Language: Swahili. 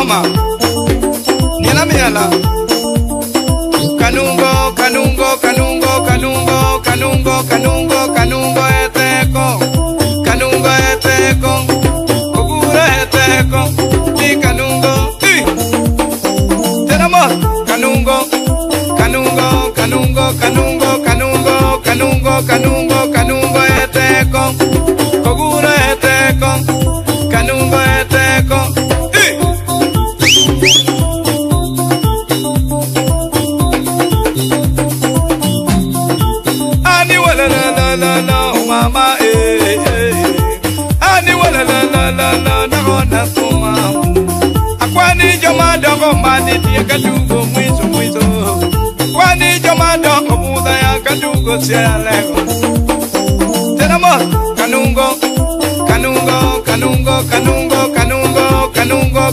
mama Nila miala Kanungo, kanungo, kanungo, kanungo, kanungo, kanungo, kanungo eteko Kanungo eteko Kogura eteko Ni kanungo Tenamos Kanungo Kanungo, kanungo, kanungo, kanungo, kanungo, kanungo, kanungo eteko Kogura eteko Kanungo eteko Ani wala la la la la mama Ani wala la la la la na gona tuma Akwani joma dogo mani tie katugo mwizo mwizo Akwani joma dogo muda ya katugo sialego Tenamos kanungo kanungo kanungo kanungo kanungo kanungo kanungo